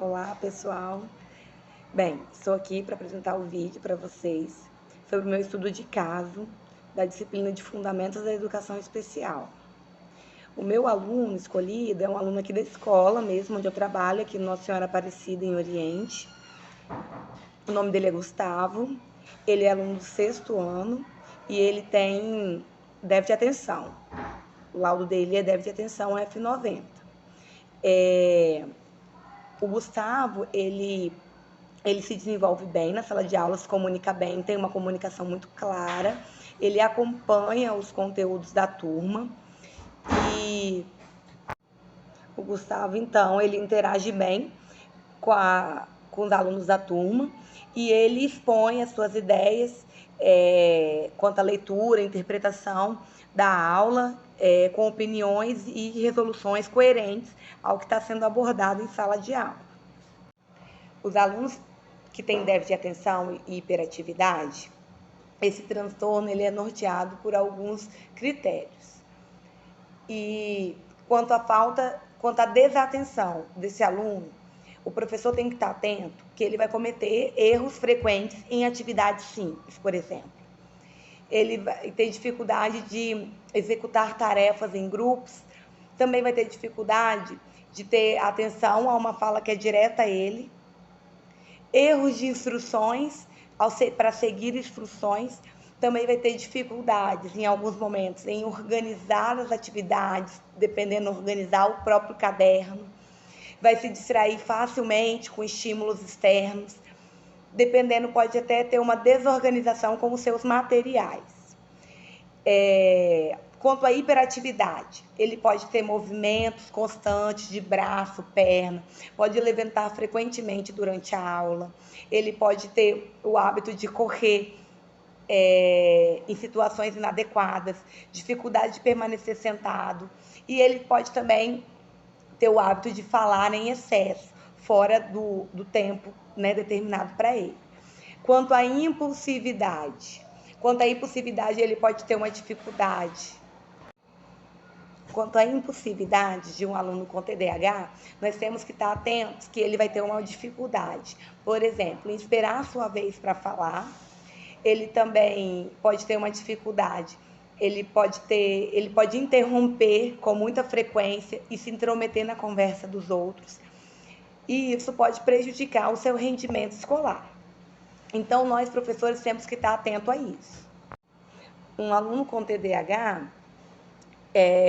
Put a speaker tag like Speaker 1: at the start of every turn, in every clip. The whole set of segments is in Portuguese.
Speaker 1: Olá, pessoal. Bem, estou aqui para apresentar o vídeo para vocês sobre o meu estudo de caso da disciplina de Fundamentos da Educação Especial. O meu aluno escolhido é um aluno aqui da escola mesmo, onde eu trabalho, aqui no Nossa Senhora Aparecida, em Oriente. O nome dele é Gustavo, ele é aluno do 6º ano e ele tem déficit de atenção. O laudo dele é déficit de atenção F90. O Gustavo, ele se desenvolve bem na sala de aula, se comunica bem, tem uma comunicação muito clara, ele acompanha os conteúdos da turma e o Gustavo, então, ele interage bem com os alunos da turma e ele expõe as suas ideias quanto à leitura, interpretação da aula, com opiniões e resoluções coerentes ao que está sendo abordado em sala de aula. Os alunos que têm déficit de atenção e hiperatividade, esse transtorno ele é norteado por alguns critérios. E quanto à desatenção desse aluno, o professor tem que estar atento que ele vai cometer erros frequentes em atividades simples, por exemplo. Ele vai ter dificuldade de executar tarefas em grupos, também vai ter dificuldade de ter atenção a uma fala que é direta a ele, erros de instruções, para seguir instruções, também vai ter dificuldades em alguns momentos em organizar as atividades, dependendo de organizar o próprio caderno, vai se distrair facilmente com estímulos externos, dependendo pode até ter uma desorganização com os seus materiais. Quanto à hiperatividade, ele pode ter movimentos constantes de braço, perna, pode levantar frequentemente durante a aula, ele pode ter o hábito de correr em situações inadequadas, dificuldade de permanecer sentado, e ele pode também ter o hábito de falar em excesso, fora do tempo, né, determinado para ele. Quanto à impulsividade, ele pode ter uma dificuldade. Quanto à impulsividade de um aluno com TDAH, nós temos que estar atentos que ele vai ter uma dificuldade. Por exemplo, em esperar a sua vez para falar, ele também pode ter uma dificuldade. Ele pode interromper com muita frequência e se intrometer na conversa dos outros. E isso pode prejudicar o seu rendimento escolar. Então, nós, professores, temos que estar atentos a isso. Um aluno com TDAH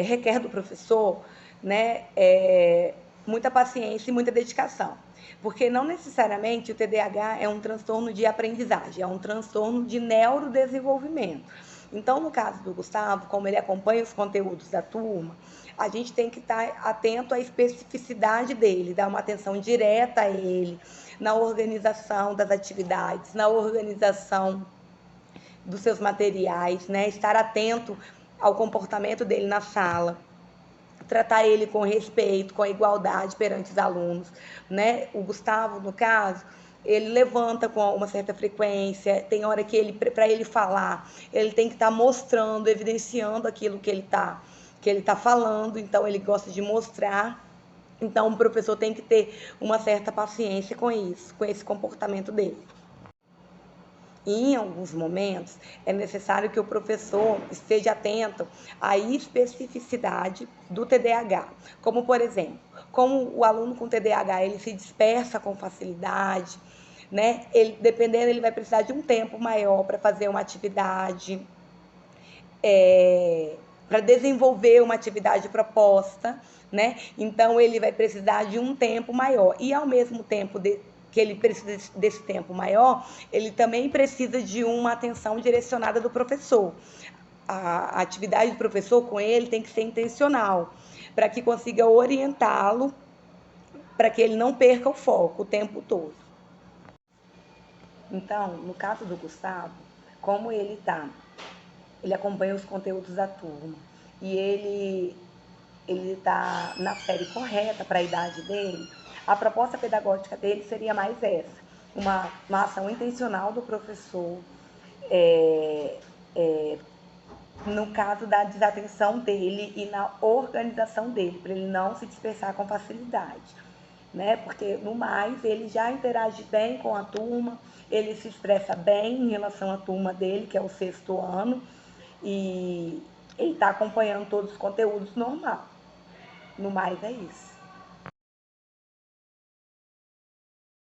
Speaker 1: requer do professor, né, muita paciência e muita dedicação, porque não necessariamente o TDAH é um transtorno de aprendizagem, é um transtorno de neurodesenvolvimento. Então, no caso do Gustavo, como ele acompanha os conteúdos da turma, a gente tem que estar atento à especificidade dele, dar uma atenção direta a ele, na organização das atividades, na organização dos seus materiais, né? Estar atento ao comportamento dele na sala, tratar ele com respeito, com igualdade perante os alunos, né? O Gustavo, no caso, ele levanta com uma certa frequência, tem hora que para ele falar, ele tem que estar mostrando, evidenciando aquilo que ele tá falando, então ele gosta de mostrar. Então o professor tem que ter uma certa paciência com isso, com esse comportamento dele. E, em alguns momentos, é necessário que o professor esteja atento à especificidade do TDAH. Como, por exemplo, como o aluno com TDAH ele se dispersa com facilidade, né? Dependendo, ele vai precisar de um tempo maior para fazer uma atividade, para desenvolver uma atividade proposta, né? Então, ele vai precisar de um tempo maior. E, ao mesmo tempo que ele precisa desse tempo maior, ele também precisa de uma atenção direcionada do professor. A atividade do professor com ele tem que ser intencional, para que consiga orientá-lo, para que ele não perca o foco o tempo todo. Então, no caso do Gustavo, como ele acompanha os conteúdos da turma e ele está na série correta para a idade dele, a proposta pedagógica dele seria mais essa, uma ação intencional do professor, no caso da desatenção dele e na organização dele, para ele não se dispersar com facilidade. né? Porque no mais ele já interage bem com a turma, ele se expressa bem em relação à turma dele, que é o 6º ano, e ele está acompanhando todos os conteúdos normal. No mais é isso.